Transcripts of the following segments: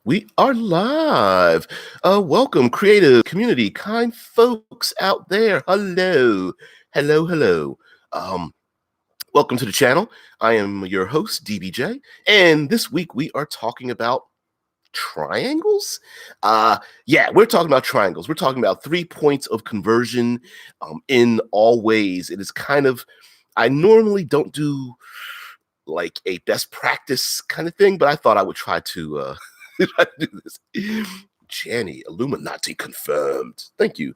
We are live. Welcome, creative community, kind folks out there. Hello, hello, hello. Um, Welcome to the channel. I am your host, DBJ, and this week we are talking about triangles. Yeah, we're talking about triangles. We're talking about 3 points of conversion in all ways. It is kind of, I normally don't do like a best practice kind of thing, but I thought I would try to try to do this. Janny, Illuminati confirmed. Thank you.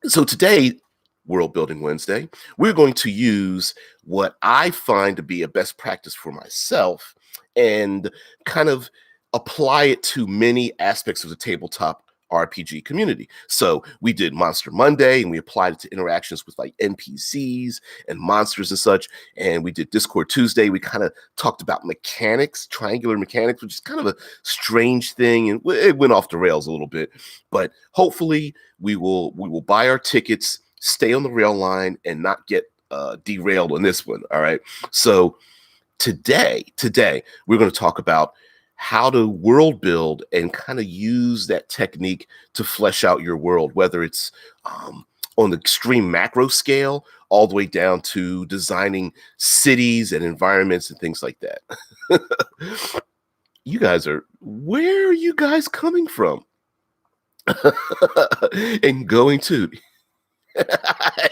So today, World Building Wednesday, we're going to use what I find to be a best practice for myself and kind of apply it to many aspects of the tabletop RPG community. So we did Monster Monday and we applied it to interactions with like NPCs and monsters and such. And we did Discord Tuesday. We kind of talked about mechanics, triangular mechanics, which is kind of a strange thing. And it went off the rails a little bit. But hopefully we will buy our tickets, stay on the rail line, and not get derailed on this one. All right. So today we're going to talk about how to world build and kind of use that technique to flesh out your world, whether it's on the extreme macro scale all the way down to designing cities and environments and things like that. Where are you guys coming from? And going to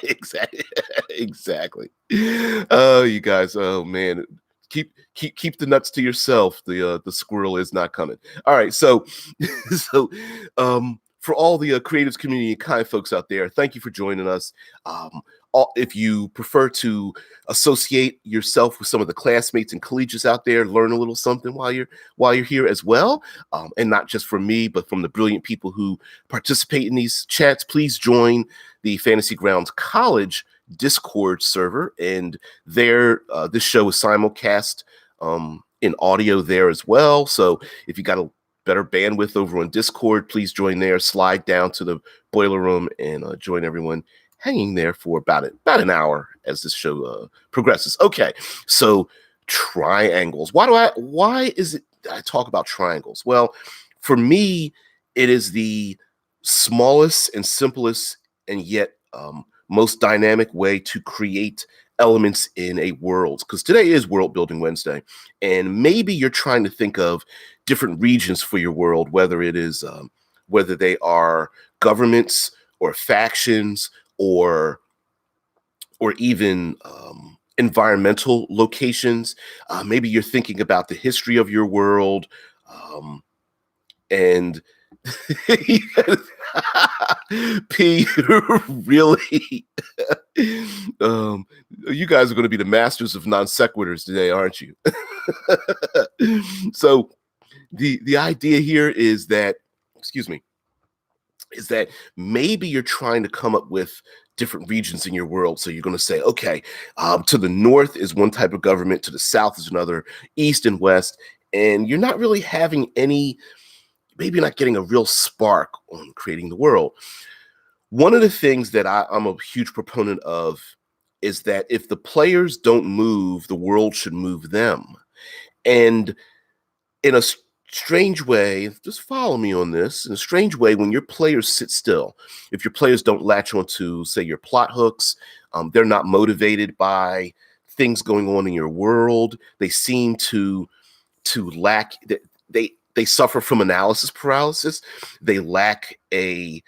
exactly. Exactly. Oh, you guys, oh man, keep the nuts to yourself. The squirrel is not coming. All right, so so for all the creatives community and kind folks out there, thank you for joining us. If you prefer to associate yourself with some of the classmates and collegiates out there, learn a little something while you're here as well, and not just from me, but from the brilliant people who participate in these chats, please join the Fantasy Grounds College Discord server, and there this show is simulcast in audio there as well. So if you got a better bandwidth over on Discord, please join there. Slide down to the boiler room and join everyone hanging there for about an hour as this show progresses. Okay, so triangles. Why is it I talk about triangles? Well, for me, it is the smallest and simplest and yet most dynamic way to create elements in a world, because today is World Building Wednesday, and maybe you're trying to think of different regions for your world, whether they are governments or factions or even environmental locations. Maybe you're thinking about the history of your world, and P, really? um, you guys are going to be the masters of non sequiturs today, aren't you? So the idea here is that, excuse me, is that maybe you're trying to come up with different regions in your world. So you're going to say, okay, to the north is one type of government, to the south is another, east and west, and you're not really having any, maybe not getting a real spark on creating the world. One of the things that I'm a huge proponent of is that if the players don't move, the world should move them. And in a strange way, just follow me on this, in a strange way, when your players sit still, if your players don't latch onto, say, your plot hooks, they're not motivated by things going on in your world, they seem to lack, they suffer from analysis paralysis, they lack a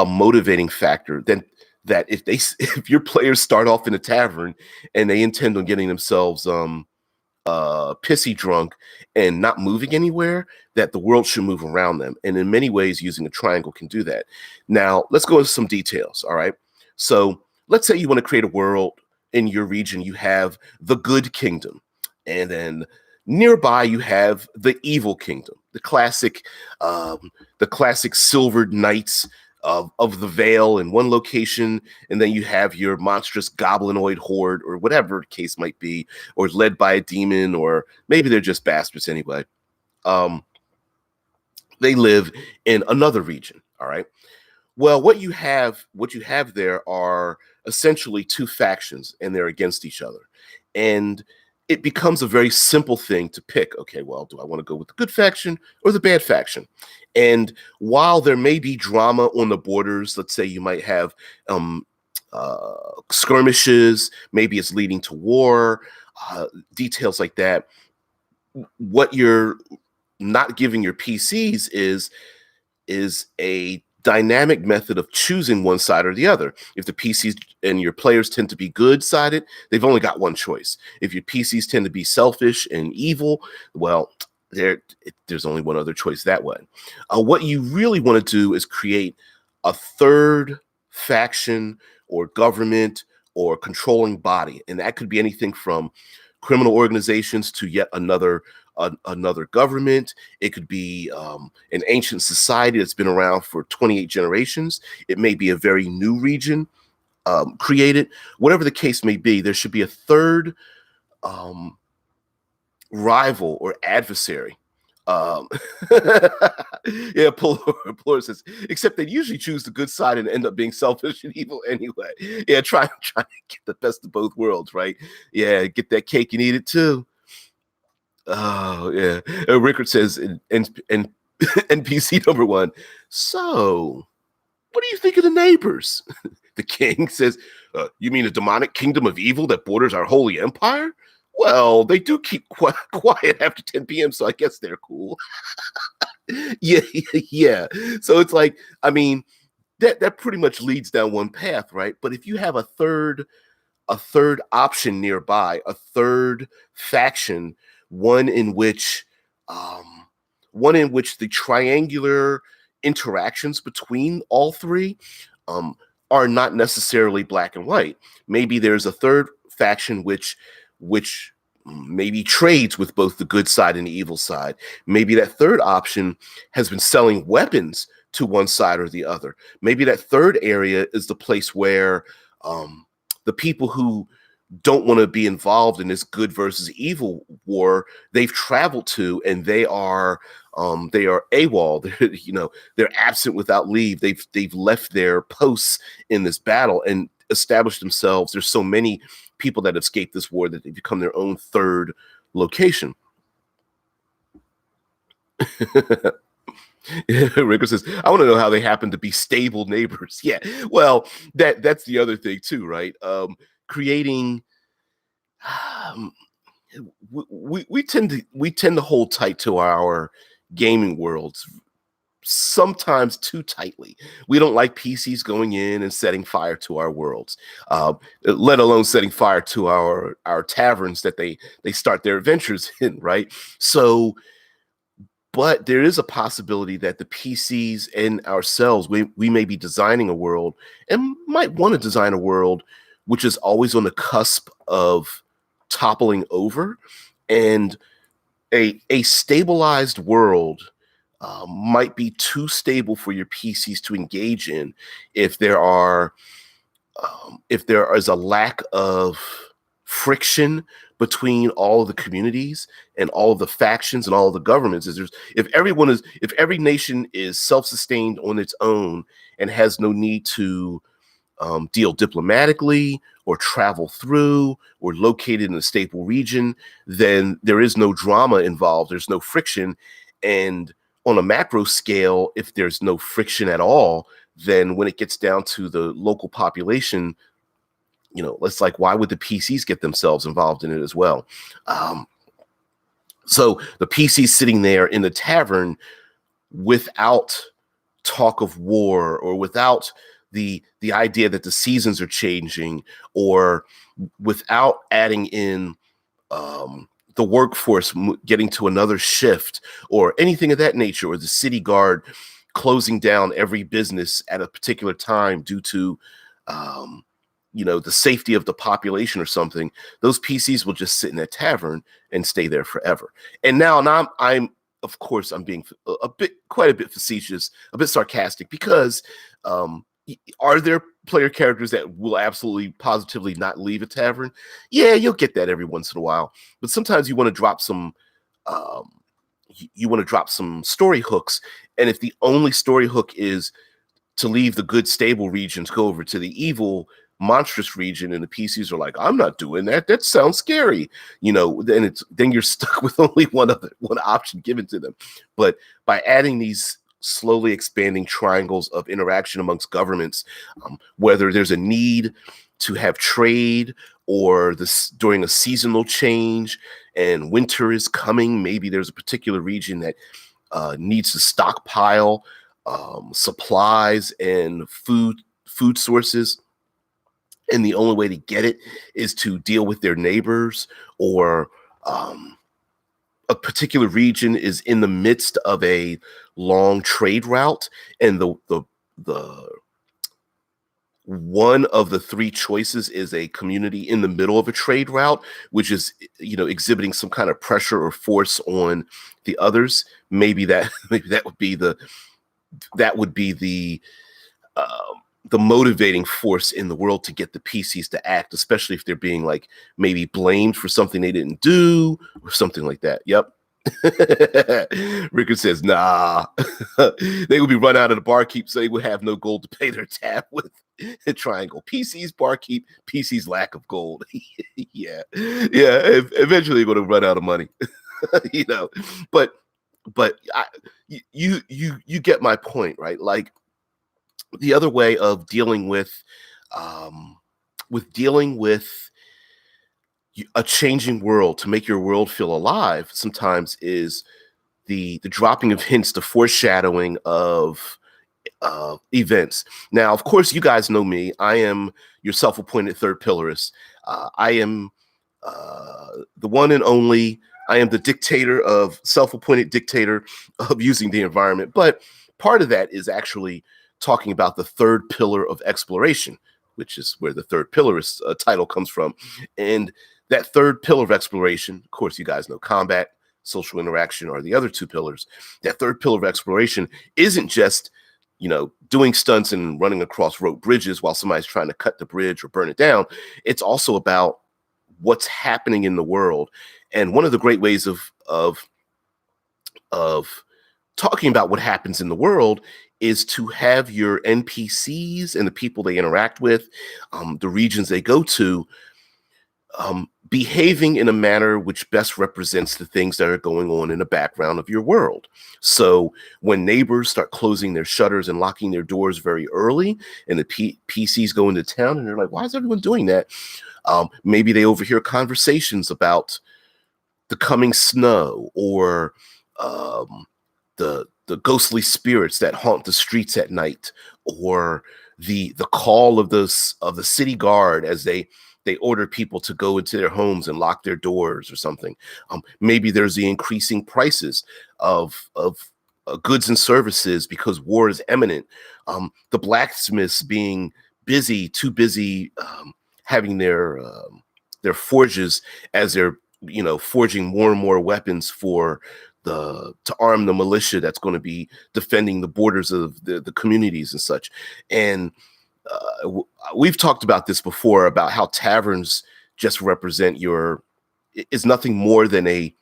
motivating factor, then that if your players start off in a tavern and they intend on getting themselves pissy drunk and not moving anywhere, that the world should move around them. And in many ways, using a triangle can do that. Now, let's go into some details. All right. So let's say you want to create a world in your region. You have the good kingdom, and then nearby you have the evil kingdom, the classic silvered knights of the Vale in one location, and then you have your monstrous goblinoid horde, or whatever the case might be, or led by a demon, or maybe they're just bastards anyway. They live in another region. All right. Well, what you have there are essentially two factions, and they're against each other. And it becomes a very simple thing to pick. Okay, well, do I want to go with the good faction or the bad faction? And while there may be drama on the borders, let's say you might have um, skirmishes, maybe it's leading to war, uh, details like that. What you're not giving your PCs is a dynamic method of choosing one side or the other. If the PCs and your players tend to be good sided, they've only got one choice. If your PCs tend to be selfish and evil, well, there's only one other choice that way. What you really want to do is create a third faction or government or controlling body, and that could be anything from criminal organizations to yet another government. It could be an ancient society that's been around for 28 generations. It may be a very new region created. Whatever the case may be, there should be a third um, rival or adversary. Um, yeah, Polar says, except they usually choose the good side and end up being selfish and evil anyway. Yeah, try to get the best of both worlds, right? Yeah, get that cake and eat it too. Oh yeah. Rickard says in NPC number one. So, what do you think of the neighbors? The king says, "You mean a demonic kingdom of evil that borders our holy empire? Well, they do keep quiet after 10 p.m., so I guess they're cool." Yeah, yeah. So it's like, I mean, that pretty much leads down one path, right? But if you have a third option nearby, a third faction, one in which um, one in which the triangular interactions between all three um, are not necessarily black and white. Maybe there's a third faction which maybe trades with both the good side and the evil side. Maybe that third option has been selling weapons to one side or the other. Maybe that third area is the place where the people who don't want to be involved in this good versus evil war they've traveled to, and they are AWOL. They're absent without leave. They've left their posts in this battle and established themselves. There's so many people that escaped this war that they become their own third location. Ricker says, "I want to know how they happen to be stable neighbors." Yeah, well, that's the other thing too, right? Creating, um, we tend to hold tight to our gaming worlds, sometimes too tightly. We don't like PCs going in and setting fire to our worlds, let alone setting fire to our taverns that they start their adventures in, right? So but there is a possibility that the PCs and ourselves, we may be designing a world and might want to design a world which is always on the cusp of toppling over. And a stabilized world might be too stable for your PCs to engage in if there is a lack of friction between all of the communities and all of the factions and all of the governments. If every nation is self-sustained on its own and has no need to deal diplomatically or travel through or located in a stable region, then there is no drama involved. There's no friction. And on a macro scale, if there's no friction at all, then when it gets down to the local population, it's like, why would the PCs get themselves involved in it as well? So the PCs sitting there in the tavern without talk of war or without the idea that the seasons are changing, or without adding in the workforce getting to another shift or anything of that nature, or the city guard closing down every business at a particular time due to the safety of the population or something, those PCs will just sit in that tavern and stay there forever. And now I'm of course I'm being quite a bit facetious, a bit sarcastic, because are there player characters that will absolutely positively not leave a tavern? Yeah, you'll get that every once in a while, but sometimes you want to drop some um, story hooks, and if the only story hook is to leave the good stable regions, go over to the evil monstrous region, and the PCs are like, I'm not doing that. That sounds scary. Then you're stuck with only one option given to them. But by adding these slowly expanding triangles of interaction amongst governments, whether there's a need to have trade or this during a seasonal change and winter is coming, maybe there's a particular region that needs to stockpile supplies and food sources, and the only way to get it is to deal with their neighbors, or a particular region is in the midst of a long trade route, and the one of the three choices is a community in the middle of a trade route, which is exhibiting some kind of pressure or force on the others. Maybe that would be the motivating force in the world to get the PCs to act, especially if they're being like maybe blamed for something they didn't do or something like that. Yep. Rickard says, nah, they would be run out of the barkeep, so they would have no gold to pay their tab with. Triangle. PC's barkeep, PC's lack of gold. Yeah. Eventually they're going to run out of money. you know, but you get my point, right? Like, the other way of dealing with a changing world, to make your world feel alive, sometimes is the dropping of hints, the foreshadowing of events. Now, of course, you guys know me. I am your self-appointed third pillarist. I am the one and only. I am the self-appointed dictator of using the environment. But part of that is actually talking about the third pillar of exploration, which is where the third pillarist title comes from. And that third pillar of exploration, of course, you guys know combat, social interaction are the other two pillars. That third pillar of exploration isn't just doing stunts and running across rope bridges while somebody's trying to cut the bridge or burn it down. It's also about what's happening in the world. And one of the great ways of talking about what happens in the world is to have your NPCs and the people they interact with, the regions they go to, behaving in a manner which best represents the things that are going on in the background of your world. So when neighbors start closing their shutters and locking their doors very early, and the PCs go into town and they're like, why is everyone doing that? Maybe they overhear conversations about the coming snow, or the ghostly spirits that haunt the streets at night, or the call of the city guard as they order people to go into their homes and lock their doors or something. Maybe there's the increasing prices of goods and services because war is imminent. The blacksmiths being too busy having their forges as they're forging more and more weapons to arm the militia that's going to be defending the borders of the communities and such. And we've talked about this before, about how taverns just represent is nothing more than a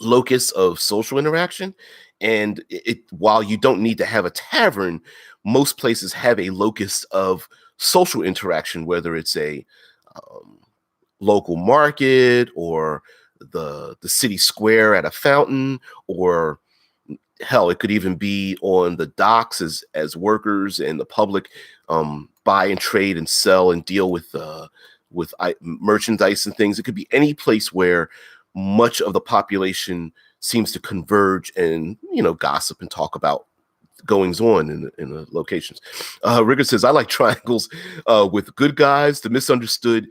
locus of social interaction. And while you don't need to have a tavern, most places have a locus of social interaction, whether it's a local market, or the city square at a fountain, or hell, it could even be on the docks as workers and the public buy and trade and sell and deal with merchandise and things. It could be any place where much of the population seems to converge and gossip and talk about goings on in the locations. Rigger says, I like triangles with good guys, the misunderstood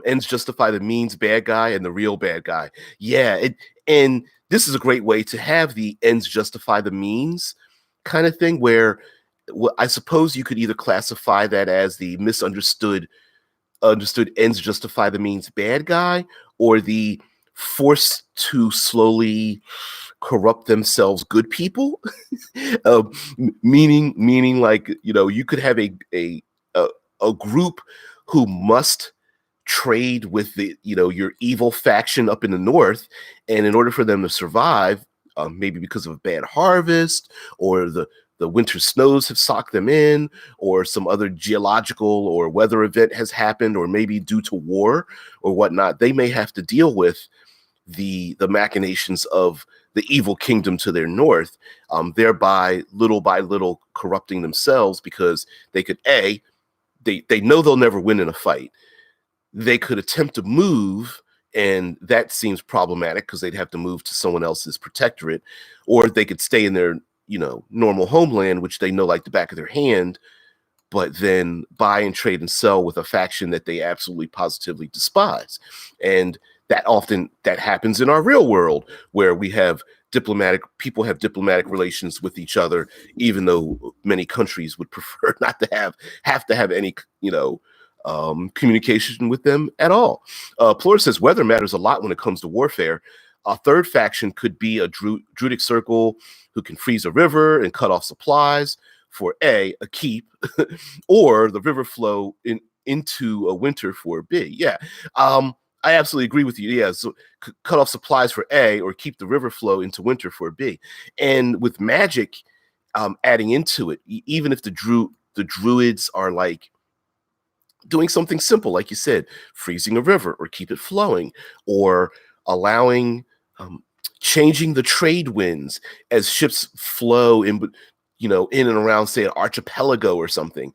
ends justify the means bad guy, and the real bad guy. Yeah, and this is a great way to have the ends justify the means kind of thing, where I suppose you could either classify that as the understood ends justify the means bad guy, or the forced to slowly corrupt themselves good people. Meaning like, you could have a group who must trade with your evil faction up in the north, and in order for them to survive, maybe because of a bad harvest, or the the winter snows have socked them in, or some other geological or weather event has happened, or maybe due to war or whatnot, they may have to deal with the machinations of the evil kingdom to their north, thereby little by little corrupting themselves, because they could they know they'll never win in a fight. They could attempt to move, and that seems problematic because they'd have to move to someone else's protectorate, or they could stay in their normal homeland, which they know like the back of their hand, but then buy and trade and sell with a faction that they absolutely positively despise. And that happens in our real world, where we have people have diplomatic relations with each other, even though many countries would prefer not to have any communication with them at all. Plura says weather matters a lot when it comes to warfare. A third faction could be a Druidic circle who can freeze a river and cut off supplies for a keep, or the river flow into a winter for B. Yeah. I absolutely agree with you. Yeah, so cut off supplies for A, or keep the river flow into winter for B. And with magic adding into it, even if the druids are like doing something simple, like you said, freezing a river or keep it flowing, or allowing changing the trade winds as ships flow in and around, say, an archipelago or something.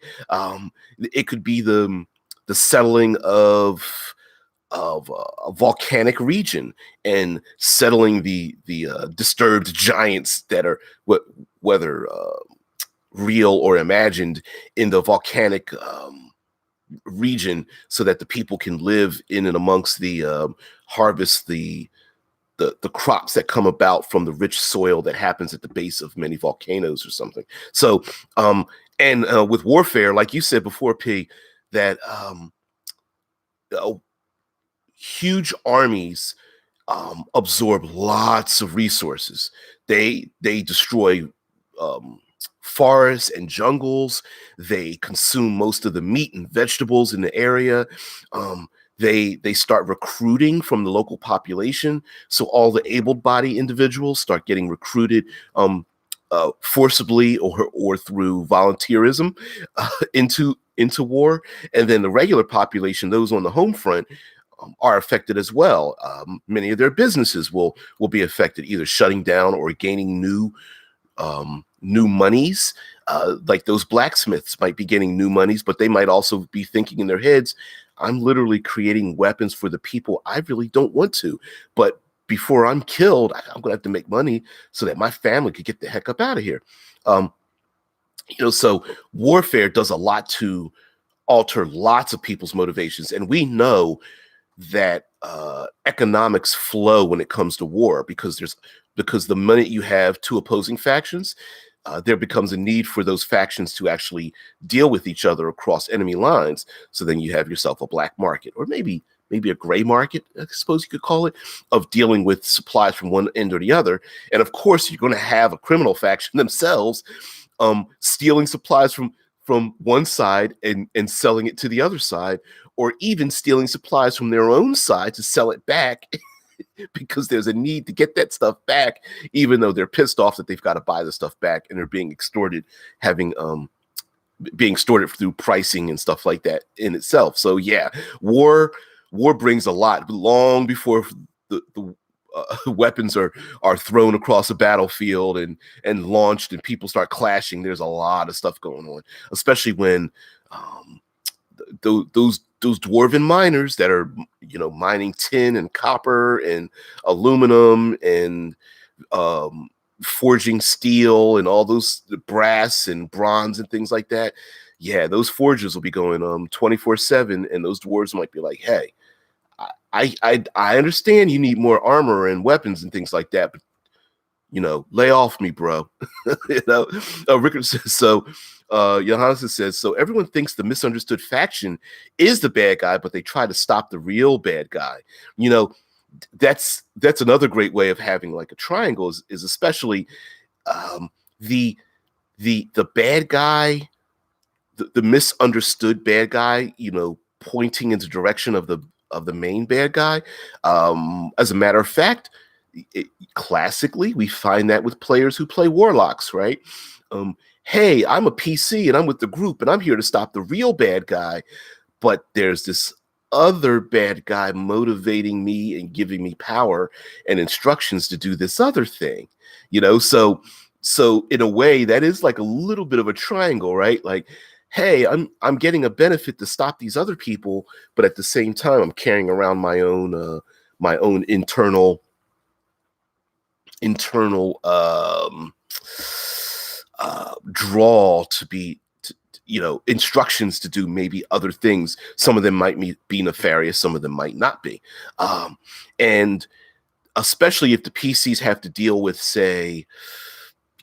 It could be the settling of a volcanic region and settling the disturbed giants that are whether real or imagined in the volcanic region, so that the people can live in and amongst the harvest the crops that come about from the rich soil that happens at the base of many volcanoes or something. So and with warfare, like you said before, P, that huge armies absorb lots of resources. They destroy forests and jungles. They consume most of the meat and vegetables in the area. They start recruiting from the local population, so all the able-bodied individuals start getting recruited forcibly or through volunteerism into war, and then the regular population, those on the home front, are affected as well. Many of their businesses will be affected, either shutting down or gaining new monies. Like those blacksmiths might be getting new monies, but they might also be thinking in their heads, I'm literally creating weapons for the people I really don't want to. But before I'm killed, I'm going to have to make money so that my family could get the heck up out of here. So warfare does a lot to alter lots of people's motivations. And we know that economics flow when it comes to war, because the minute you have two opposing factions, there becomes a need for those factions to actually deal with each other across enemy lines. So then you have yourself a black market, or maybe a gray market, I suppose you could call it, of dealing with supplies from one end or the other. And of course, you're going to have a criminal faction themselves stealing supplies from one side and selling it to the other side, or even stealing supplies from their own side to sell it back because there's a need to get that stuff back, even though they're pissed off that they've got to buy the stuff back and they're being extorted, being extorted through pricing and stuff like that in itself. So yeah, war brings a lot. Long before the weapons are thrown across a battlefield and launched and people start clashing, there's a lot of stuff going on, especially when those dwarven miners that are mining tin and copper and aluminum and forging steel and all those brass and bronze and things like that. Yeah, those forges will be going 24/7, and those dwarves might be like, hey, I understand you need more armor and weapons and things like that, but lay off me, bro. Rickard says so. Johannes says so. Everyone thinks the misunderstood faction is the bad guy, but they try to stop the real bad guy. That's another great way of having like a triangle is especially the bad guy, the misunderstood bad guy, pointing in the direction of the main bad guy. As a matter of fact, classically, we find that with players who play warlocks, right? hey, I'm a PC and I'm with the group and I'm here to stop the real bad guy, but there's this other bad guy motivating me and giving me power and instructions to do this other thing. So in a way that is like a little bit of a triangle, right? Like, hey, I'm getting a benefit to stop these other people, but at the same time I'm carrying around my own internal draw to be instructions to do maybe other things. Some of them might be nefarious, some of them might not be. And especially if the PCs have to deal with, say,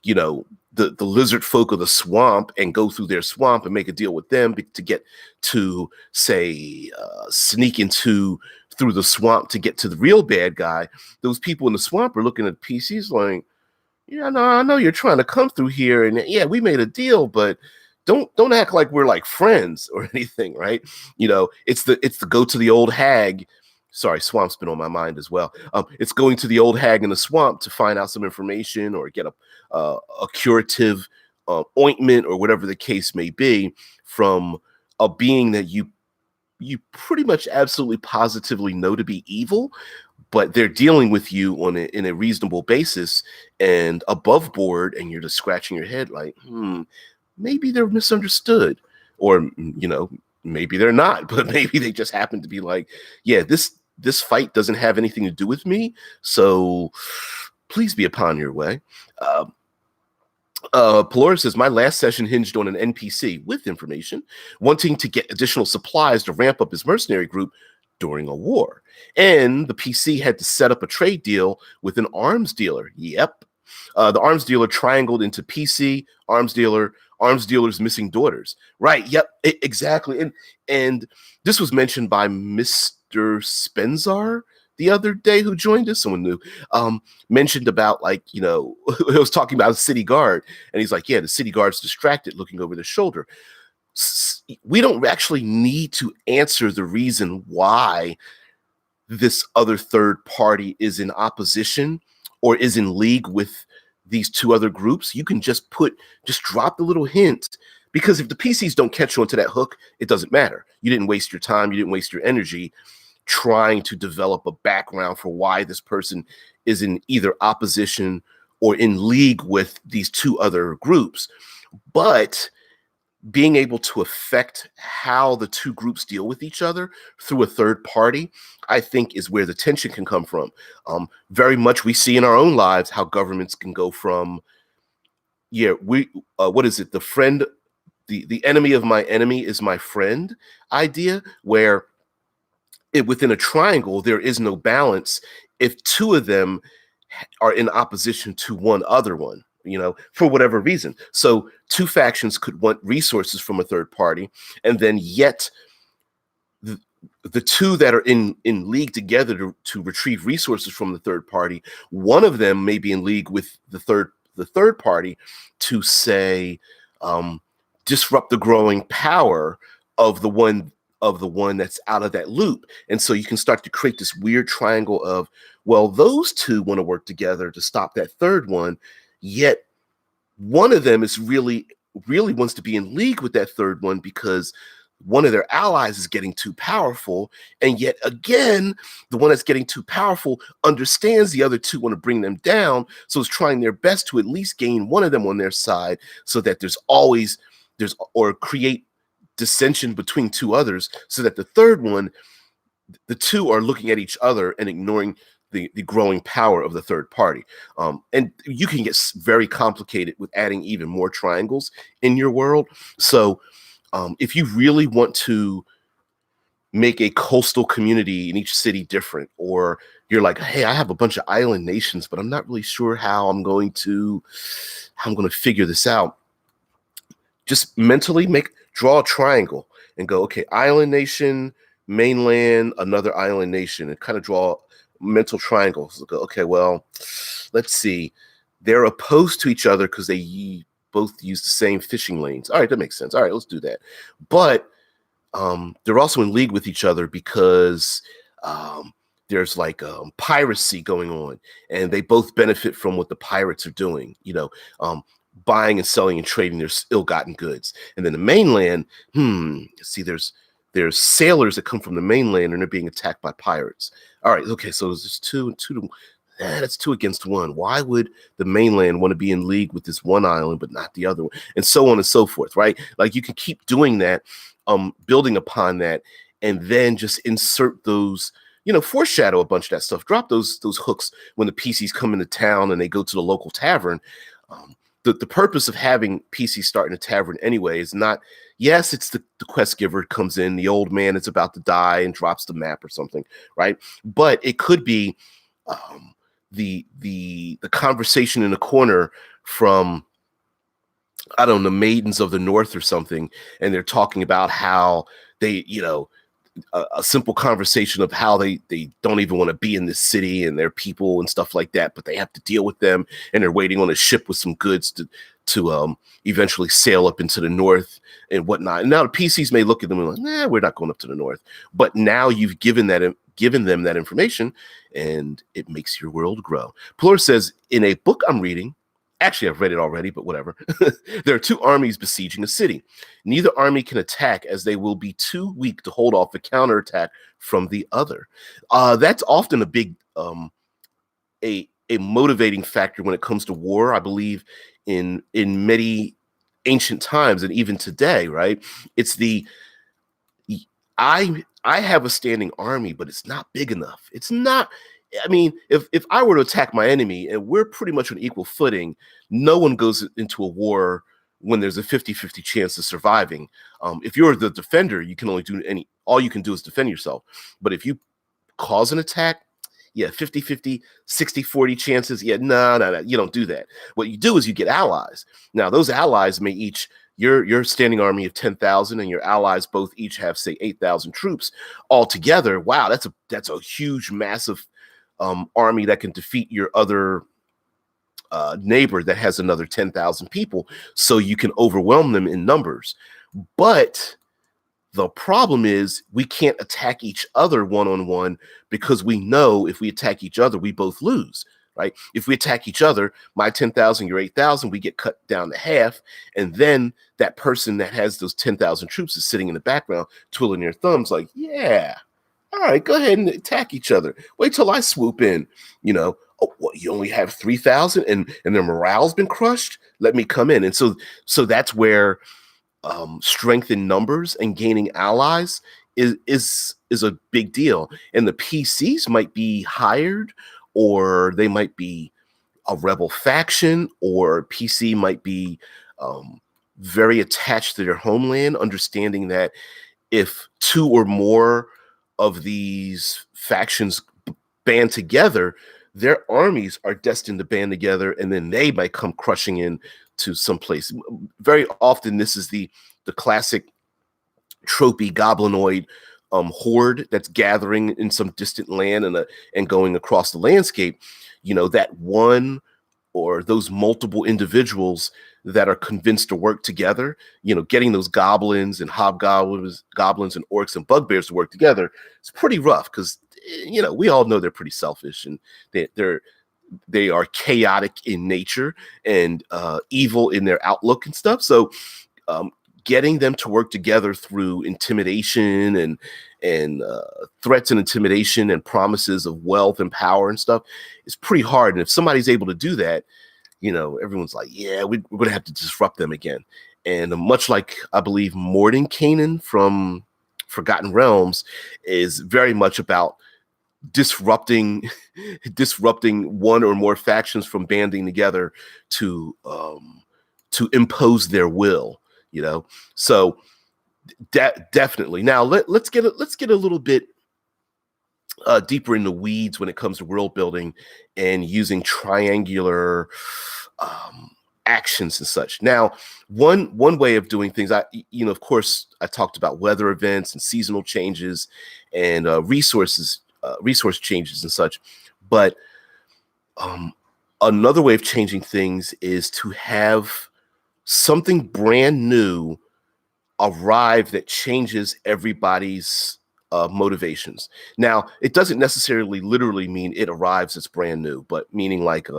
the lizard folk of the swamp and go through their swamp and make a deal with them to get to, say, sneak into through the swamp to get to the real bad guy. Those people in the swamp are looking at PCs like, yeah, no, I know you're trying to come through here, and yeah, we made a deal, but don't act like we're like friends or anything, right? It's the go to the old hag. Sorry, swamp's been on my mind as well. It's going to the old hag in the swamp to find out some information or get a curative ointment or whatever the case may be from a being that you pretty much absolutely positively know to be evil, but they're dealing with you in a reasonable basis and above board, and you're just scratching your head like, maybe they're misunderstood, or maybe they're not, but maybe they just happen to be like, yeah, this fight doesn't have anything to do with me, so please be upon your way. Pelora says, my last session hinged on an NPC with information wanting to get additional supplies to ramp up his mercenary group during a war. And the PC had to set up a trade deal with an arms dealer. Yep. The arms dealer triangled into PC, arms dealer's missing daughters. Right. Yep. Exactly. And this was mentioned by Mr. Spenzar the other day, who joined us, someone new, mentioned about, like, he was talking about a city guard, and he's like, yeah, the city guard's distracted looking over their shoulder. We don't actually need to answer the reason why this other third party is in opposition or is in league with these two other groups. You can just drop the little hint, because if the PCs don't catch on to that hook, it doesn't matter. You didn't waste your time. You didn't waste your energy trying to develop a background for why this person is in either opposition or in league with these two other groups. But being able to affect how the two groups deal with each other through a third party, I think, is where the tension can come from. Very much we see in our own lives how governments can go from, what is it? The enemy of my enemy is my friend idea, where within a triangle, there is no balance if two of them are in opposition to one other one, for whatever reason. So two factions could want resources from a third party, and then yet the two that are in league together to retrieve resources from the third party, one of them may be in league with the third party to, say, disrupt the growing power of the one that's out of that loop. And so you can start to create this weird triangle of, well, those two want to work together to stop that third one, yet one of them is really wants to be in league with that third one because one of their allies is getting too powerful. And yet again, the one that's getting too powerful understands the other two want to bring them down, so it's trying their best to at least gain one of them on their side, so that or create dissension between two others, so that the third one, the two are looking at each other and ignoring the growing power of the third party. And you can get very complicated with adding even more triangles in your world. So if you really want to make a coastal community in each city different, or you're like, hey, I have a bunch of island nations, but I'm not really sure how I'm going to figure this out, just mentally draw a triangle and go, okay, island nation, mainland, another island nation, and kind of draw mental triangles. Go, okay, well, let's see. They're opposed to each other because they both use the same fishing lanes. All right, that makes sense. All right, let's do that. But they're also in league with each other because there's like piracy going on, and they both benefit from what the pirates are doing. buying and selling and trading their ill-gotten goods. And then the mainland, see, there's sailors that come from the mainland and they're being attacked by pirates. All right, okay, so there's two to that's 2 against 1. Why would the mainland want to be in league with this one island but not the other one? And so on and so forth, right? Like you can keep doing that, building upon that, and then just insert those, foreshadow a bunch of that stuff. Drop those hooks when the PCs come into town and they go to the local tavern. The purpose of having PCs start in a tavern anyway is not, yes, it's the quest giver comes in, the old man is about to die and drops the map or something, right? But it could be the conversation in the corner from, I don't know, Maidens of the North or something, and they're talking about how they, a simple conversation of how they don't even want to be in this city and their people and stuff like that, but they have to deal with them, and they're waiting on a ship with some goods to eventually sail up into the north and whatnot. And now the PCs may look at them and like, nah, we're not going up to the north. But now you've given them that information, and it makes your world grow. Pillar says, in a book I'm reading, actually, I've read it already, but whatever. There are 2 armies besieging a city. Neither army can attack, as they will be too weak to hold off a counterattack from the other. That's often a big, a motivating factor when it comes to war. I believe in many ancient times and even today, right? It's I have a standing army, but it's not big enough. It's not. I mean, if I were to attack my enemy and we're pretty much on equal footing, no one goes into a war when there's a 50-50 chance of surviving. If you're the defender, you can only all you can do is defend yourself. But if you cause an attack, yeah, 50-50, 60-40 chances. Yeah, no, you don't do that. What you do is you get allies. Now, those allies may each, your standing army of 10,000 and your allies both each have, say, 8,000 troops all together. Wow, that's a huge, massive army that can defeat your other neighbor that has another 10,000 people, so you can overwhelm them in numbers. But the problem is we can't attack each other one-on-one, because we know if we attack each other, we both lose, right? If we attack each other, my 10,000, your 8,000, we get cut down to half, and then that person that has those 10,000 troops is sitting in the background twiddling their thumbs like, yeah, all right, go ahead and attack each other. Wait till I swoop in. Oh, what, you only have 3,000 and their morale's been crushed? Let me come in. And so that's where strength in numbers and gaining allies is a big deal. And the PCs might be hired, or they might be a rebel faction, or PC might be very attached to their homeland, understanding that if 2 or more of these factions band together, their armies are destined to band together, and then they might come crushing in to some place. Very often, this is the classic tropey goblinoid horde that's gathering in some distant land and going across the landscape. That one or those multiple individuals that are convinced to work together, getting those goblins and hobgoblins, goblins and orcs and bugbears to work together, it's pretty rough, because, we all know they're pretty selfish, and they are chaotic in nature and evil in their outlook and stuff. So getting them to work together through intimidation and threats and intimidation and promises of wealth and power and stuff is pretty hard. And if somebody's able to do that, everyone's like, yeah, we're going to have to disrupt them again. And much like, I believe, Mordenkainen from Forgotten Realms is very much about disrupting one or more factions from banding together to impose their will. So definitely. Now let's get a little bit deeper in the weeds when it comes to world building and using triangular actions and such. Now, one way of doing things, of course, I talked about weather events and seasonal changes and resource changes and such. But another way of changing things is to have something brand new arrive that changes everybody's motivations. Now, it doesn't necessarily literally mean it arrives as brand new, but meaning like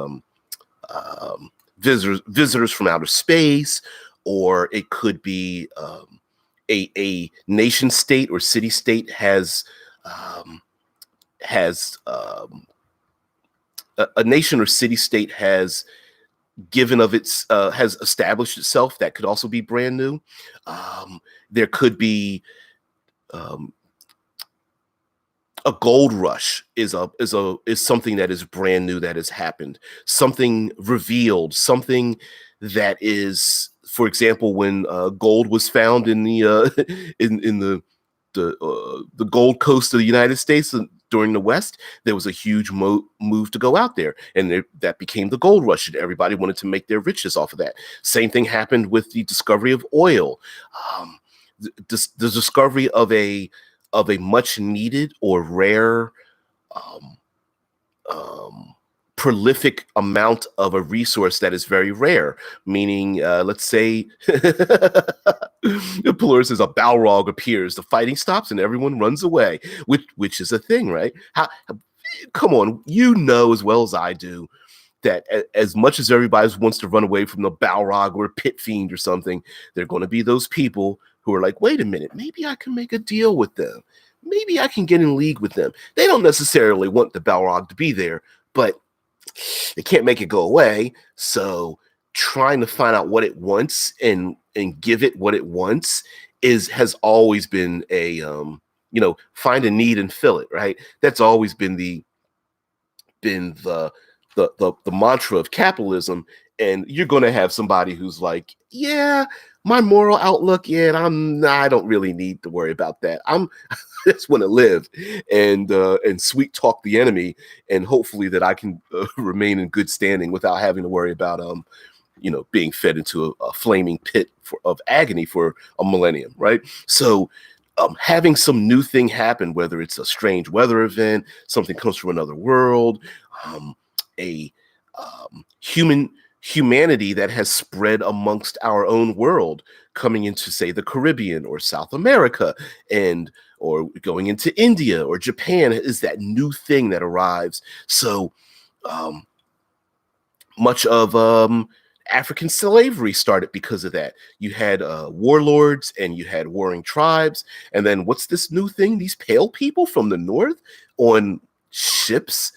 visitors from outer space, or it could be a nation state or city state um, has a nation or city state has given of its has established itself. That could also be brand new. There could be um, a gold rush is something that is brand new, that has happened, something revealed, something that is, for example, when gold was found in the in the Gold Coast of the United States during the West, there was a huge move to go out there, and that became the gold rush, and everybody wanted to make their riches off of that. Same thing happened with the discovery of oil. Um, the discovery of a much needed or rare um, um, prolific amount of a resource that is very rare, meaning let's say the pillar-ist is a Balrog appears, the fighting stops and everyone runs away, which is a thing, right? Come on, you know as well as I do that as much as everybody wants to run away from the Balrog or Pit Fiend or something, there are going to be those people who are like, wait a minute, maybe I can make a deal with them. Maybe I can get in league with them. They don't necessarily want the Balrog to be there, but they can't make it go away. So trying to find out what it wants and give it what it wants has always been a find a need and fill it, right? That's always been the mantra of capitalism. And you're going to have somebody who's like, yeah, my moral outlook, yeah, I don't really need to worry about that. I just want to live and sweet talk the enemy, and hopefully that I can remain in good standing without having to worry about being fed into a flaming pit of agony for a millennium, right? So having some new thing happen, whether it's a strange weather event, something comes from another world, a humanity that has spread amongst our own world, coming into, say, the Caribbean or South America, or going into India or Japan, is that new thing that arrives. So much of African slavery started because of that. You had warlords and you had warring tribes. And then what's this new thing? These pale people from the north on ships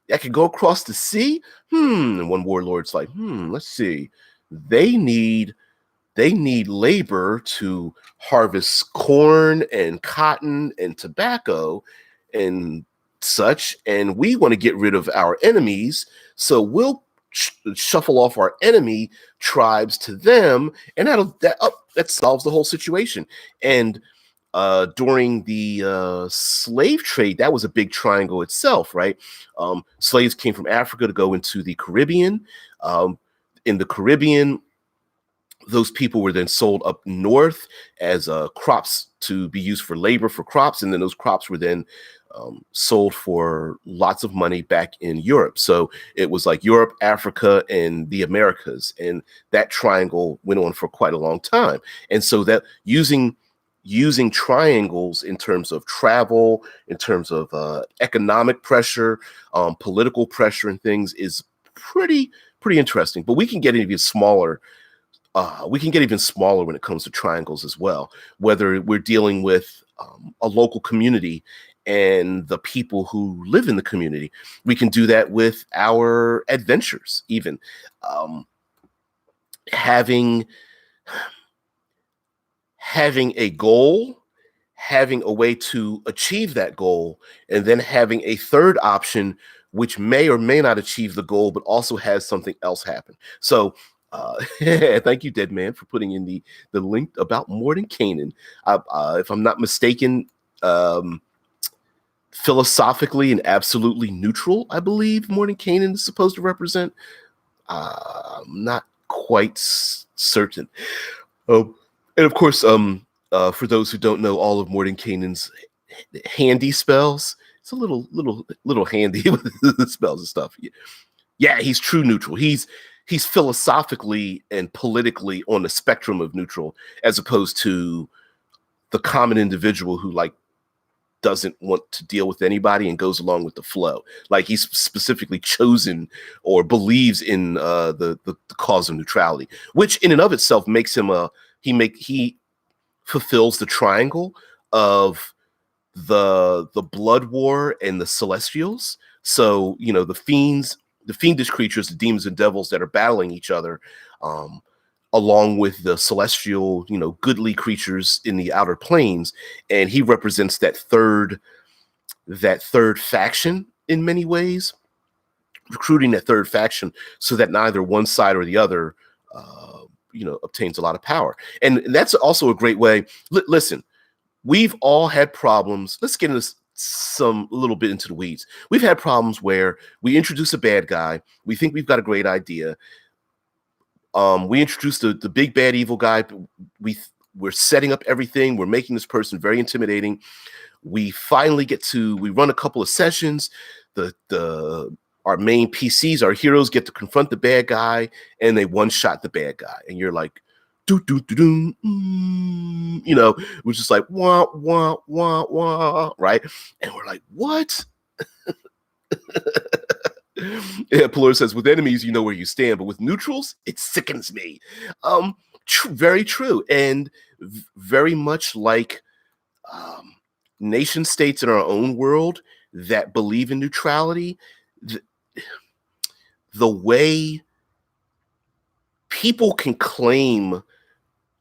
that could go across the sea? And one warlord's like, let's see. They need labor to harvest corn and cotton and tobacco and such. And we want to get rid of our enemies. So we'll shuffle off our enemy tribes to them, and that solves the whole situation. And during the slave trade, that was a big triangle itself, right? Slaves came from Africa to go into the Caribbean. In the Caribbean, those people were then sold up north as crops to be used for labor for crops, and then those crops were then sold for lots of money back in Europe. So it was like Europe, Africa, and the Americas, and that triangle went on for quite a long time. And so that using triangles in terms of travel, in terms of economic pressure, political pressure, and things is pretty interesting. But we can get even smaller. When it comes to triangles as well, whether we're dealing with a local community and the people who live in the community. We can do that with our adventures, even having a goal, having a way to achieve that goal, and then having a third option which may or may not achieve the goal, but also has something else happen. So thank you, Dead Man, for putting in the link about Mordenkainen. If I'm not mistaken, philosophically and absolutely neutral, I believe Mordenkainen is supposed to represent. I'm not quite certain. And of course, for those who don't know all of Mordenkainen's handy spells, it's a little handy with the spells and stuff. Yeah, he's true neutral. He's philosophically and politically on the spectrum of neutral, as opposed to the common individual who doesn't want to deal with anybody and goes along with the flow. Like he's specifically chosen or believes in the cause of neutrality, which in and of itself makes him he fulfills the triangle of the blood war and the celestials. So the fiendish creatures, the demons and devils that are battling each other, um, along with the celestial, goodly creatures in the outer planes, and he represents that third faction in many ways, recruiting that third faction so that neither one side or the other, obtains a lot of power. And that's also a great way. Listen, we've all had problems. Let's get into some a little bit into the weeds. We've had problems where we introduce a bad guy. We think we've got a great idea. We introduce the big bad evil guy. We're setting up everything. We're making this person very intimidating. We finally we run a couple of sessions. Our main PCs, our heroes, get to confront the bad guy, and they one-shot the bad guy. And you're like, do do do do, we're just like wah wah wah wah, right? And we're like, what? Yeah, Pillar says, with enemies, you know where you stand, but with neutrals, it sickens me. Very true, and very much like nation states in our own world that believe in neutrality. The way people can claim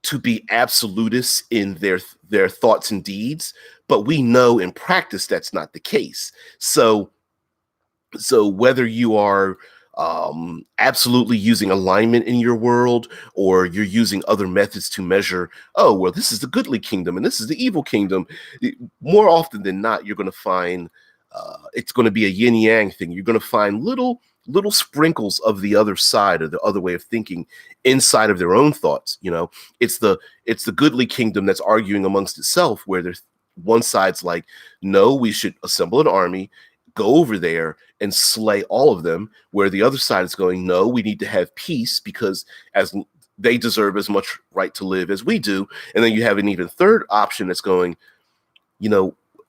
to be absolutists in their thoughts and deeds, but we know in practice that's not the case. So whether you are absolutely using alignment in your world, or you're using other methods to measure, oh, well, this is the goodly kingdom and this is the evil kingdom, more often than not, you're going to find it's going to be a yin yang thing. You're going to find little sprinkles of the other side or the other way of thinking inside of their own thoughts. It's the goodly kingdom that's arguing amongst itself, where there's one side's like, no, we should assemble an army, go over there and slay all of them, where the other side is going, no, we need to have peace because as they deserve as much right to live as we do. And then you have an even third option that's going,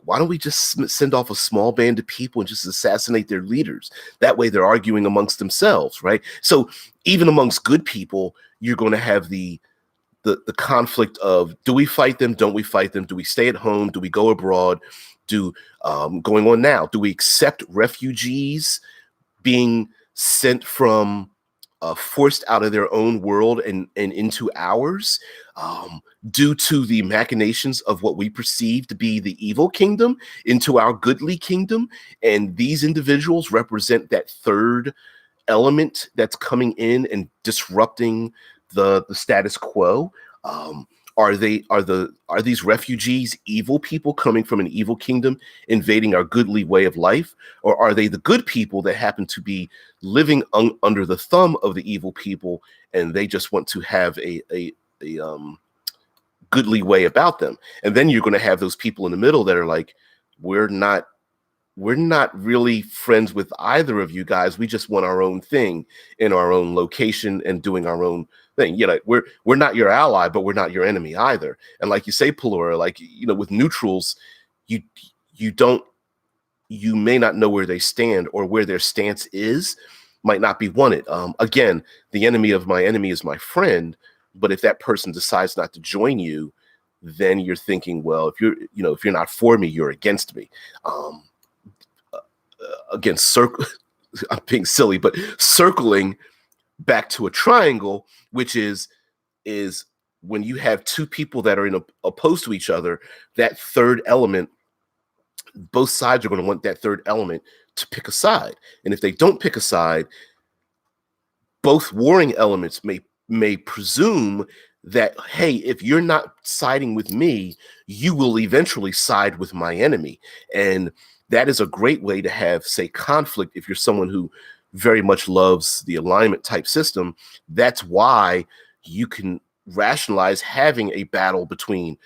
why don't we just send off a small band of people and just assassinate their leaders? That way they're arguing amongst themselves, right? So even amongst good people, you're going to have the conflict of, do we fight them? Don't we fight them? Do we stay at home? Do we go abroad? Going on now, do we accept refugees being sent from forced out of their own world and into ours, due to the machinations of what we perceive to be the evil kingdom into our goodly kingdom? And these individuals represent that third element that's coming in and disrupting the status quo. Are these refugees evil people coming from an evil kingdom invading our goodly way of life? Or are they the good people that happen to be living under the thumb of the evil people, and they just want to have a goodly way about them? And then you're going to have those people in the middle that are like, we're not really friends with either of you guys. We just want our own thing in our own location and doing our own thing. We're not your ally, but we're not your enemy either. And like you say, Pelora, with neutrals, you may not know where they stand, or where their stance is might not be wanted. Again, the enemy of my enemy is my friend. But if that person decides not to join you, then you're thinking, well, if you're not for me, you're against me. I'm being silly, but circling back to a triangle, which is when you have two people that are opposed to each other, that third element, both sides are going to want that third element to pick a side. And if they don't pick a side, both warring elements may presume that, hey, if you're not siding with me, you will eventually side with my enemy. And that is a great way to have, say, conflict. If you're someone who very much loves the alignment type system, that's why you can rationalize having a battle between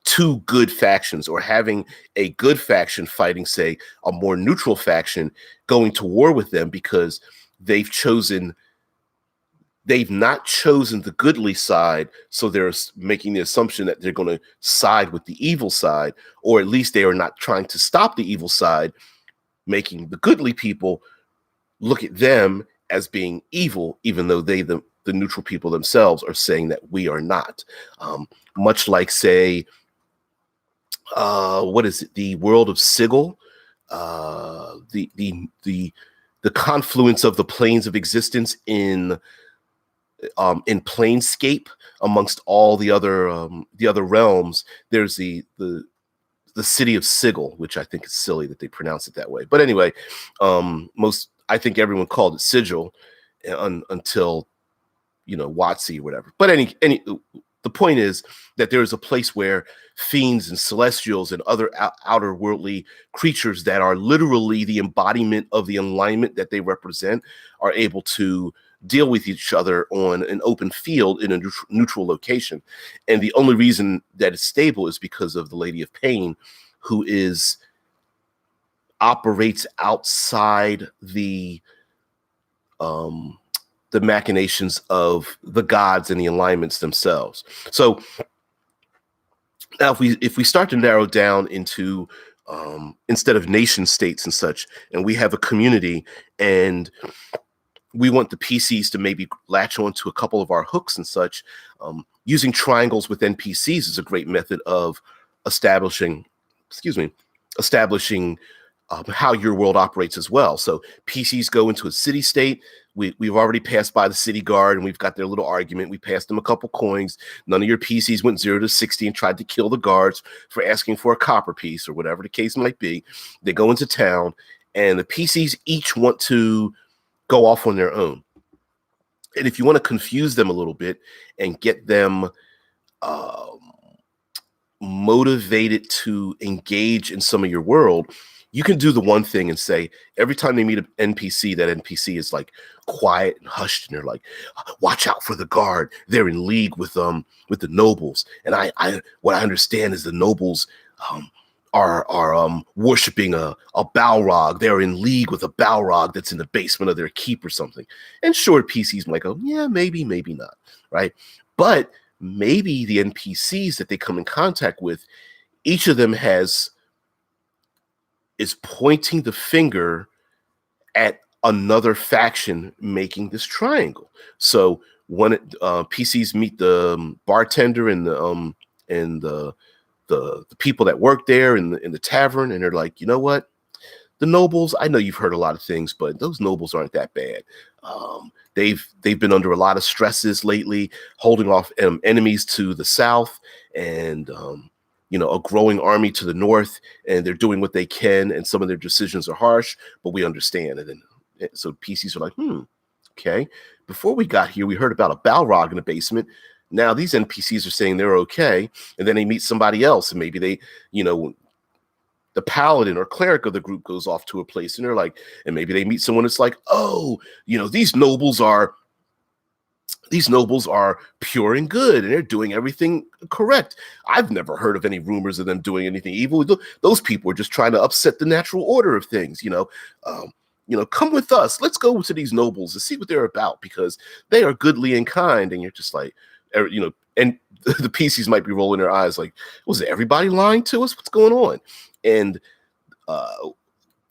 two good factions, or having a good faction fighting, say, a more neutral faction, going to war with them because they've chosen they've not chosen the goodly side, so they're making the assumption that they're going to side with the evil side, or at least they are not trying to stop the evil side, making the goodly people look at them as being evil, even though the neutral people themselves are saying that we are not. Much like, say, what is it? The world of Sigil, the confluence of the planes of existence in Planescape amongst all the other realms. There's the city of Sigil, which I think is silly that they pronounce it that way. But anyway, I think everyone called it Sigil until WotC or whatever. But the point is that there is a place where fiends and celestials and other outer worldly creatures that are literally the embodiment of the alignment that they represent are able to deal with each other on an open field in a neutral location. And the only reason that it's stable is because of the Lady of Pain, who operates outside the machinations of the gods and the alignments themselves. So now if we start to narrow down into instead of nation states and such, and we have a community, and we want the PCs to maybe latch on to a couple of our hooks and such, using triangles with NPCs is a great method of establishing how your world operates as well. So PCs go into a city state. We've already passed by the city guard, and we've got their little argument. We passed them a couple coins. None of your PCs went 0 to 60 and tried to kill the guards for asking for a copper piece or whatever the case might be. They go into town, and the PCs each want to go off on their own. And if you want to confuse them a little bit and get them motivated to engage in some of your world, you can do the one thing and say, every time they meet an NPC, that NPC is like quiet and hushed, and they're like, watch out for the guard. They're in league with the nobles. And what I understand is the nobles are worshiping a Balrog. They're in league with a Balrog that's in the basement of their keep or something. And sure, PCs might go, yeah, maybe not, right? But maybe the NPCs that they come in contact with, each of them is pointing the finger at another faction making this triangle. So when PCs meet the bartender and the people that work there in the tavern, and they're like, you know what? The nobles, I know you've heard a lot of things, but those nobles aren't that bad. They've been under a lot of stresses lately, holding off enemies to the south, and a growing army to the north, and they're doing what they can, and some of their decisions are harsh, but we understand. And then so PCs are like, okay. Before we got here, we heard about a Balrog in the basement. Now these NPCs are saying they're okay, and then they meet somebody else, and maybe they, the paladin or cleric of the group goes off to a place, and they're like, and maybe they meet someone that's like, oh, these nobles are pure and good, and they're doing everything correct. I've never heard of any rumors of them doing anything evil. Those people are just trying to upset the natural order of things. Come with us. Let's go to these nobles and see what they're about, because they are goodly and kind. And you're just like, and the PCs might be rolling their eyes like, was everybody lying to us? What's going on? And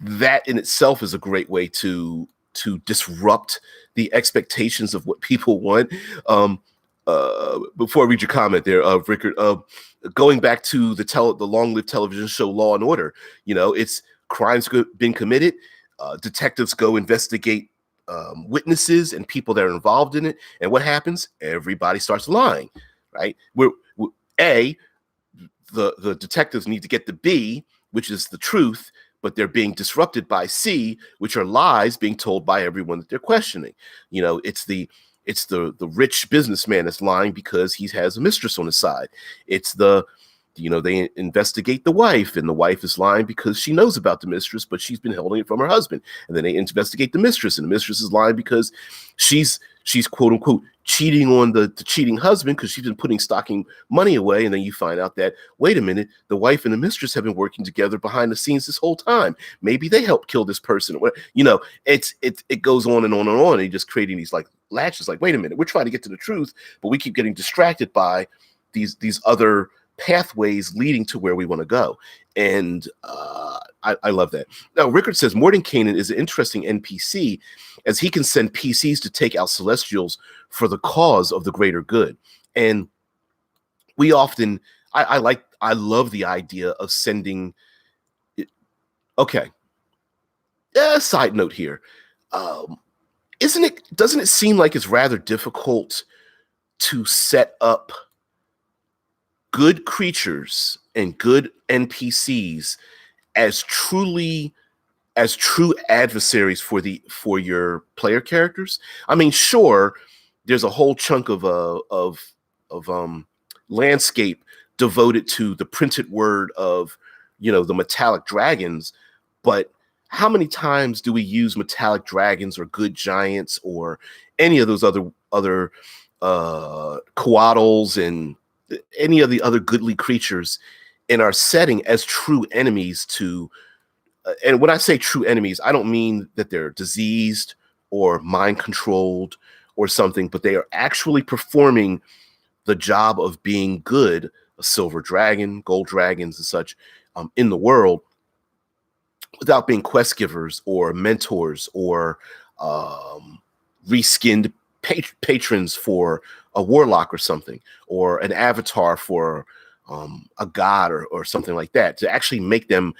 that in itself is a great way to disrupt the expectations of what people want. Before I read your comment there, Rickard, going back to the long-lived television show Law and Order, it's crimes been committed. Detectives go investigate witnesses and people that are involved in it. And what happens? Everybody starts lying, right? The detectives need to get the B, which is the truth, but they're being disrupted by C, which are lies being told by everyone that they're questioning. It's the rich businessman that's lying because he has a mistress on his side. It's they investigate the wife, and the wife is lying because she knows about the mistress, but she's been holding it from her husband. And then they investigate the mistress, and the mistress is lying because she's quote unquote cheating on the cheating husband because she's been putting stocking money away. And then you find out that, wait a minute, the wife and the mistress have been working together behind the scenes this whole time. Maybe they helped kill this person. It goes on and on and on. And you're just creating these like latches, like, wait a minute, we're trying to get to the truth, but we keep getting distracted by these other pathways leading to where we want to go. And I love that. Now, Rickard says Mordenkainen is an interesting NPC as he can send PCs to take out Celestials for the cause of the greater good. And we often, I love the idea of sending. Okay. Side note here. Doesn't it seem like it's rather difficult to set up good creatures and good NPCs as true adversaries for your player characters? I mean, sure, there's a whole chunk of landscape devoted to the printed word of, the metallic dragons, but how many times do we use metallic dragons or good giants or any of those other coatls and any of the other goodly creatures in our setting as true enemies to, and when I say true enemies, I don't mean that they're diseased or mind controlled or something, but they are actually performing the job of being good, a silver dragon, gold dragons and such, in the world, without being quest givers or mentors or reskinned patrons for a warlock or something, or an avatar for a god or something like that, to actually make them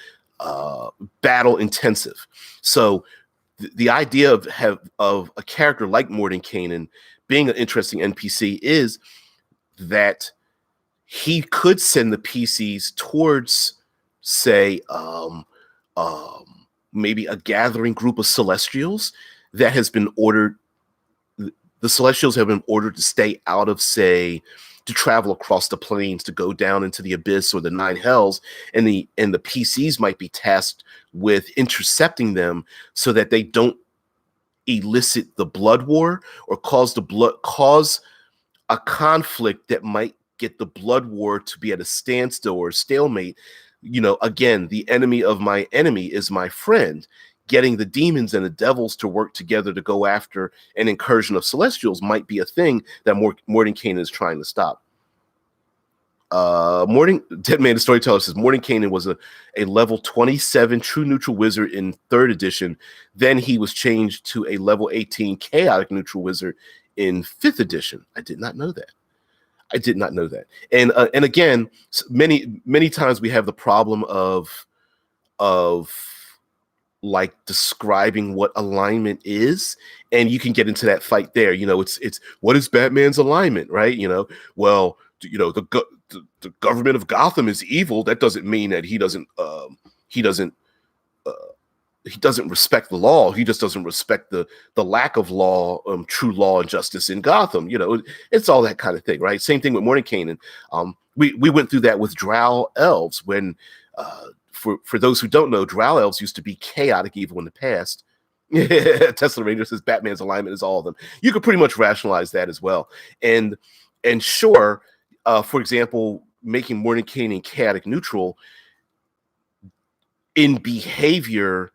battle intensive. So the idea of a character like Mordenkainen being an interesting NPC is that he could send the PCs towards, say, maybe a gathering group of Celestials that has been ordered. The Celestials have been ordered to stay out of, say, to travel across the plains, to go down into the abyss or the nine hells, and the PCs might be tasked with intercepting them so that they don't elicit the blood war or cause a conflict that might get the blood war to be at a standstill or stalemate. Again, the enemy of my enemy is my friend. Getting the demons and the devils to work together to go after an incursion of Celestials might be a thing that Mordenkainen is trying to stop. Dead Man the Storyteller says Mordenkainen was a level 27 true neutral wizard in 3rd edition. Then he was changed to a level 18 chaotic neutral wizard in 5th edition. I did not know that. And again, many times we have the problem of like describing what alignment is, and you can get into that fight there. It's what is Batman's alignment, right? Well, the government of Gotham is evil. That doesn't mean that he doesn't respect the law. He just doesn't respect the lack of law, true law and justice in Gotham. It's all that kind of thing, right? Same thing with Mordenkainen. We went through that with Drow elves when, for those who don't know, Drow elves used to be chaotic evil in the past. Tesla Ranger says Batman's alignment is all of them. You could pretty much rationalize that as well. And sure, for example, making Mordenkainen chaotic neutral in behavior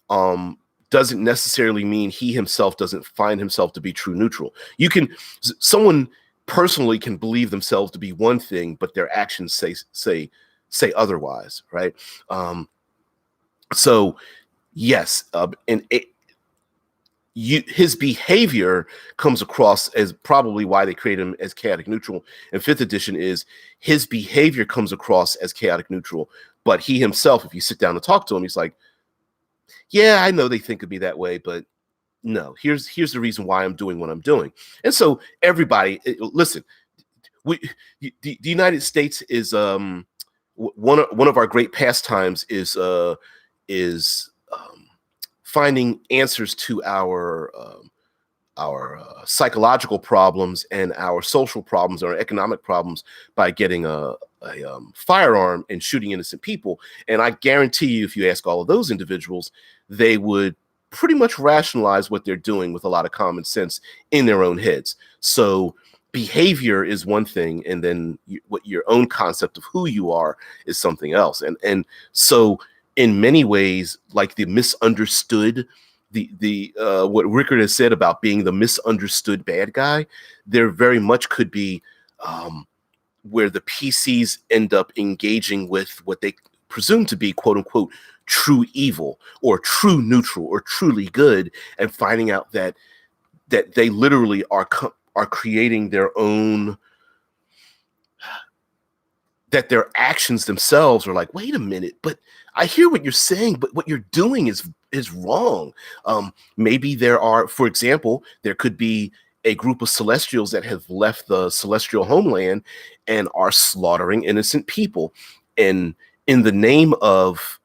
doesn't necessarily mean he himself doesn't find himself to be true neutral. Someone personally can believe themselves to be one thing, but their actions say otherwise, right? So yes, his behavior comes across as probably why they create him as chaotic neutral. In 5th edition is his behavior comes across as chaotic neutral, but he himself, if you sit down and talk to him, he's like, yeah, I know they think of me that way, but no, here's the reason why I'm doing what I'm doing. And so everybody, listen, the United States is one of our great pastimes is finding answers to our psychological problems and our social problems or economic problems by getting a firearm and shooting innocent people. And I guarantee you, if you ask all of those individuals, they would pretty much rationalize what they're doing with a lot of common sense in their own heads. So behavior is one thing, and then what your own concept of who you are is something else. And so in many ways, like the misunderstood, the what Rickard has said about being the misunderstood bad guy, there very much could be um, where the PCs end up engaging with what they presume to be quote unquote true evil or true neutral or truly good, and finding out that they literally are creating their own, that their actions themselves are like, wait a minute, but I hear what you're saying, but what you're doing is wrong. Maybe there are, for example, there could be a group of celestials that have left the celestial homeland and are slaughtering innocent people, and in the name of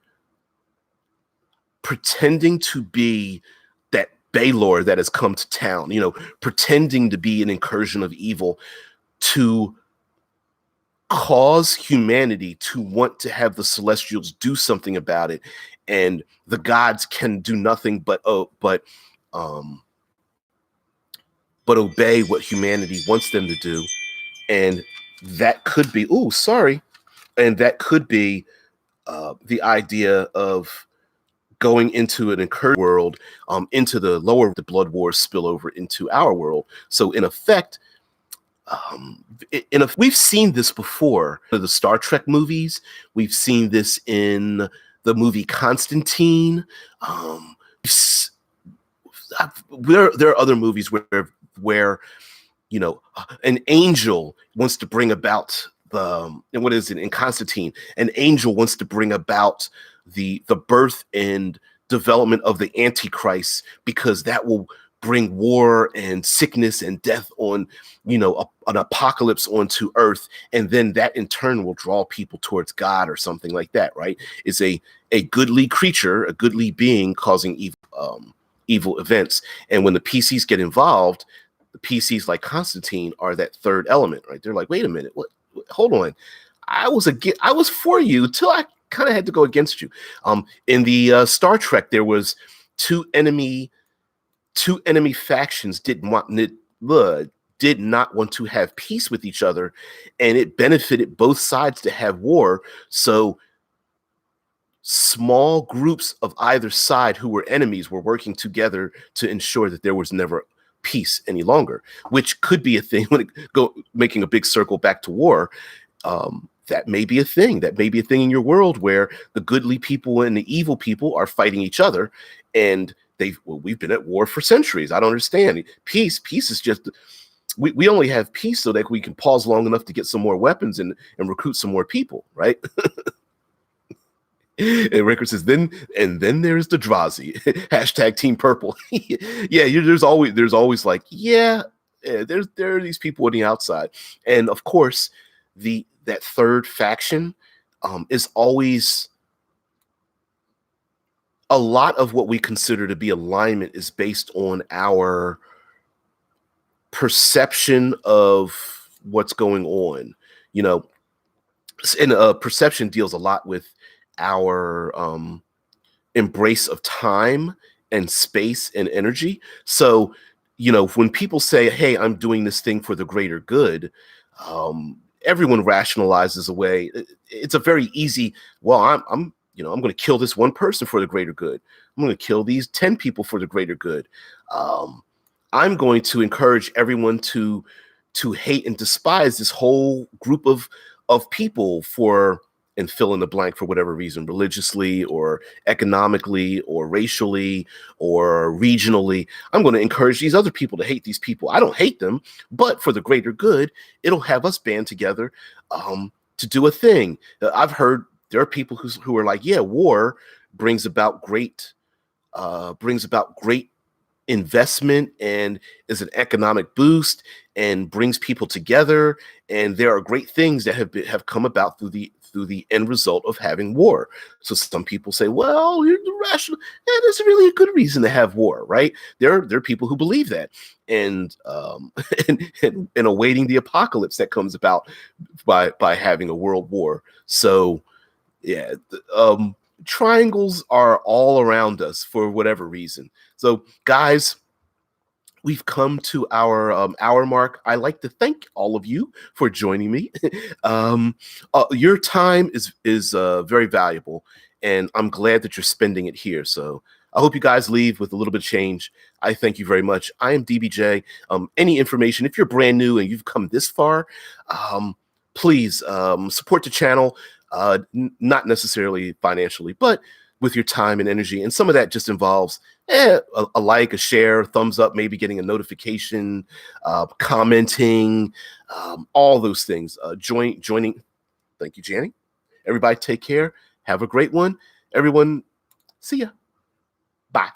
pretending to be that Baylor that has come to town, pretending to be an incursion of evil to cause humanity to want to have the celestials do something about it, and the gods can do nothing um but obey what humanity wants them to do. And that could be, and that could be the idea of going into an incursion world, into the blood wars spill over into our world. So in effect, we've seen this before in the Star Trek movies. We've seen this in the movie Constantine. There are other movies where an angel wants to bring about and what is it in Constantine? An angel wants to bring about the birth and development of the Antichrist, because that will bring war and sickness and death on, an apocalypse onto Earth, and then that in turn will draw people towards God or something like that. Right? It's a goodly creature, a goodly being causing evil events, and when the PCs get involved, the PCs like Constantine are that third element, right? They're like, wait a minute, what? Hold on, I was for you till I kind of had to go against you. In the Star Trek, there was two enemy factions did not want to have peace with each other, and it benefited both sides to have war. So small groups of either side who were enemies were working together to ensure that there was never peace any longer, which could be a thing when making a big circle back to war. That may be a thing. That may be a thing in your world where the goodly people and the evil people are fighting each other, and we've been at war for centuries. I don't understand. Peace is just, we only have peace so that we can pause long enough to get some more weapons and recruit some more people, right? And Rickard says, then there's the Drazi. Hashtag Team Purple. Yeah, there's always like, there are these people on the outside. And of course, that third faction is always, a lot of what we consider to be alignment is based on our perception of what's going on, and perception deals a lot with our embrace of time and space and energy. So, when people say, hey, I'm doing this thing for the greater good, everyone rationalizes away. It's a very easy, well, I'm going to kill this one person for the greater good. I'm going to kill these 10 people for the greater good. I'm going to encourage everyone to hate and despise this whole group of people and fill in the blank for whatever reason, religiously or economically or racially or regionally. I'm going to encourage these other people to hate these people. I don't hate them, but for the greater good, it'll have us band together to do a thing. I've heard there are people who are like, yeah, war brings about great investment and is an economic boost and brings people together, and there are great things that have come about through the end result of having war. So some people say, well, here's the rational, there's really a good reason to have war, right? There are people who believe that, and and awaiting the apocalypse that comes about by having a world war. So yeah, triangles are all around us for whatever reason. So, guys, we've come to our hour mark. I like to thank all of you for joining me. um, your time is very valuable, and I'm glad that you're spending it here. So I hope you guys leave with a little bit of change. I thank you very much. I am DBJ. Any information, if you're brand new and you've come this far, please support the channel. Not necessarily financially, but with your time and energy. And some of that just involves a like, a share, thumbs up, maybe getting a notification, commenting, all those things. Joining. Thank you, Janny. Everybody take care. Have a great one. Everyone, see ya. Bye.